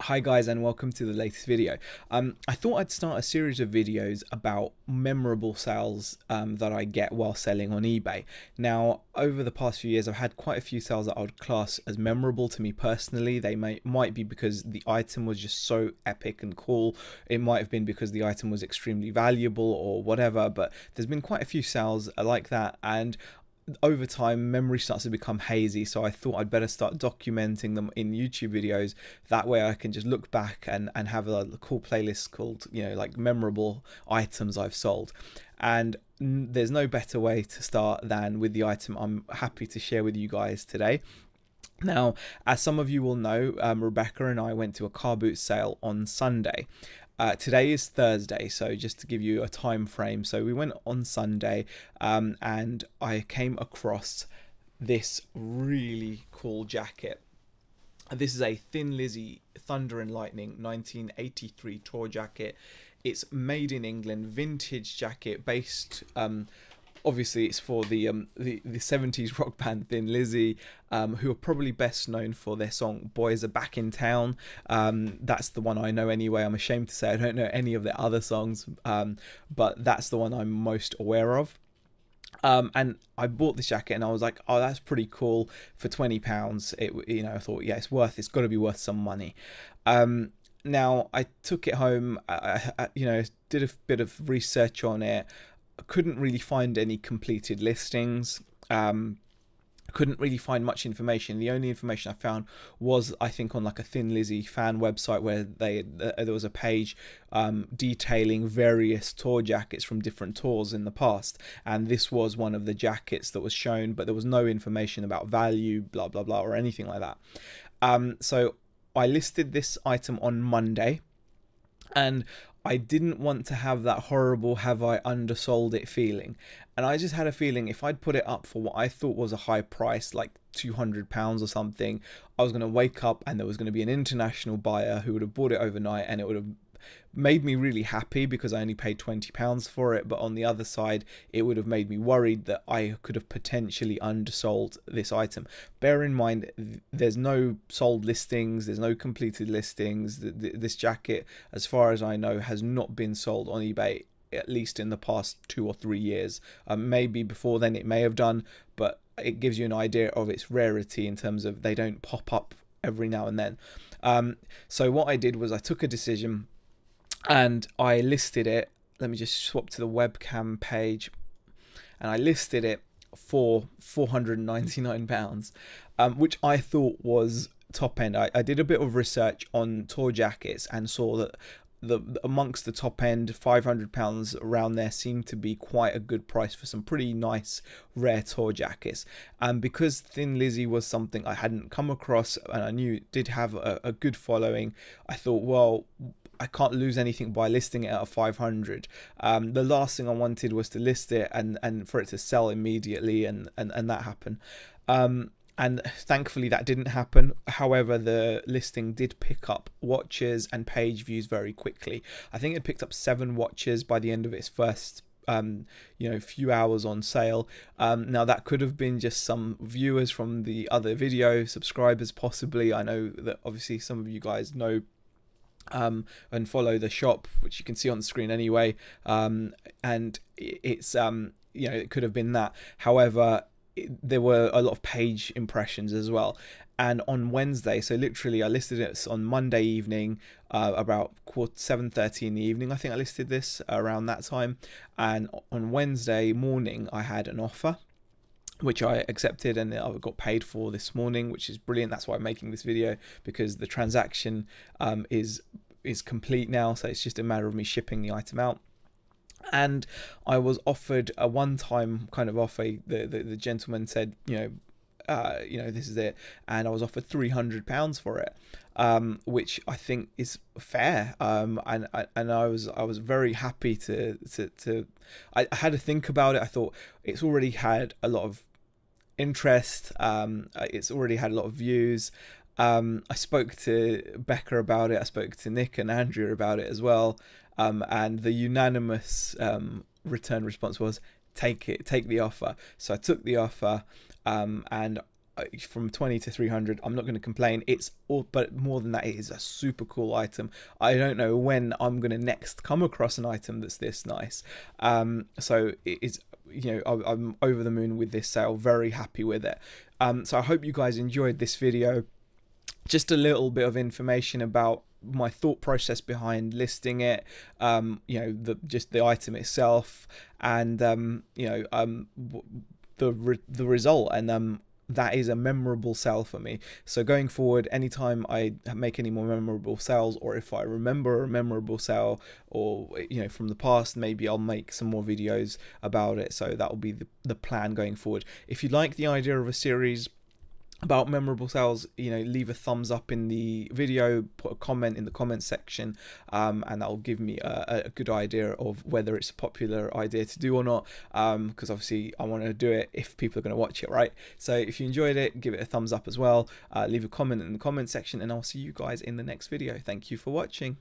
Hi guys, and welcome to the latest video. I thought I'd start a series of videos about memorable sales that I get while selling on eBay. Now, over the past few years, I've had quite a few sales that I would class as memorable to me personally. They might be because the item was just so epic and cool. It might have been because the item was extremely valuable or whatever, but there's been quite a few sales like that, and over time memory starts to become hazy, so I thought I'd better start documenting them in YouTube videos. That way I can just look back and have a cool playlist called, like memorable items I've sold. And there's no better way to start than with the item I'm happy to share with you guys today. Now, as some of you will know, Rebecca and I went to a car boot sale on Sunday. Today is Thursday, so just to give you a time frame. So we went on Sunday, and I came across this really cool jacket. This is a Thin Lizzy Thunder and Lightning 1983 tour jacket. It's made in England, vintage jacket based. Obviously, it's for the 70s rock band Thin Lizzy, who are probably best known for their song Boys Are Back in Town. That's the one I know anyway. I'm ashamed to say I don't know any of their other songs, but that's the one I'm most aware of. And I bought this jacket and I was like, oh, that's pretty cool for £20. I thought, yeah, it's got to be worth some money. Now I took it home, I did a bit of research on it. Couldn't really find any completed listings. Couldn't really find much information. The only information I found was, I think, on like a Thin Lizzy fan website where there was a page detailing various tour jackets from different tours in the past, and this was one of the jackets that was shown, but there was no information about value, blah blah blah, or anything like that. So I listed this item on Monday, and I didn't want to have that horrible have I undersold it feeling, and I just had a feeling if I'd put it up for what I thought was a high price, like £200 or something, I was going to wake up and there was going to be an international buyer who would have bought it overnight, and it would have made me really happy because I only paid £20 for it. But on the other side, it would have made me worried that I could have potentially undersold this item. Bear in mind, there's no sold listings, there's no completed listings. This jacket, as far as I know, has not been sold on eBay, at least in the past 2 or 3 years. Maybe before then it may have done, but it gives you an idea of its rarity in terms of they don't pop up every now and then. So what I did was I took a decision and I listed it. Let me just swap to the webcam page, and I listed it for £499, which I thought was top end. I did a bit of research on tour jackets and saw that amongst the top end, £500 around there seemed to be quite a good price for some pretty nice rare tour jackets. And because Thin Lizzy was something I hadn't come across and I knew it did have a good following, I thought, well, I can't lose anything by listing it at 500. The last thing I wanted was to list it and for it to sell immediately, and that happened. And thankfully that didn't happen. However, the listing did pick up watches and page views very quickly. I think it picked up 7 watches by the end of its first few hours on sale. Now that could have been just some viewers from the other video, subscribers possibly. I know that obviously some of you guys know and follow the shop, which you can see on the screen anyway, and it's it could have been that. However, there were a lot of page impressions as well. And on Wednesday, so literally I listed it on Monday evening, about 7:30 in the evening, I think I listed this around that time, and on Wednesday morning I had an offer which I accepted, and I got paid for this morning, which is brilliant. That's why I'm making this video, because the transaction is complete now, so it's just a matter of me shipping the item out. And I was offered a one-time kind of offer. The gentleman said, this is it, and I was offered £300 for it, which I think is fair. And I was very happy to I had to think about it. I thought it's already had a lot of interest, it's already had a lot of views. I spoke to Becca about it, I spoke to Nick and Andrea about it as well, and the unanimous return response was take the offer. So I took the offer, and from 20 to 300. I'm not going to complain. It's all, but more than that, it is a super cool item. I don't know when I'm going to next come across an item that's this nice. So it is, you know, I'm over the moon with this sale, very happy with it. So I hope you guys enjoyed this video. Just a little bit of information about my thought process behind listing it, you know, just the item itself, and you know, the result, and that is a memorable sale for me. So going forward, anytime I make any more memorable sales, or if I remember a memorable sale, or you know, from the past, maybe I'll make some more videos about it. So that will be the plan going forward. If you like the idea of a series about memorable sales, you know, leave a thumbs up in the video, put a comment in the comment section, and that will give me a good idea of whether it's a popular idea to do or not, because obviously I want to do it if people are going to watch it, right? So if you enjoyed it, give it a thumbs up as well, leave a comment in the comment section, and I'll see you guys in the next video. Thank you for watching.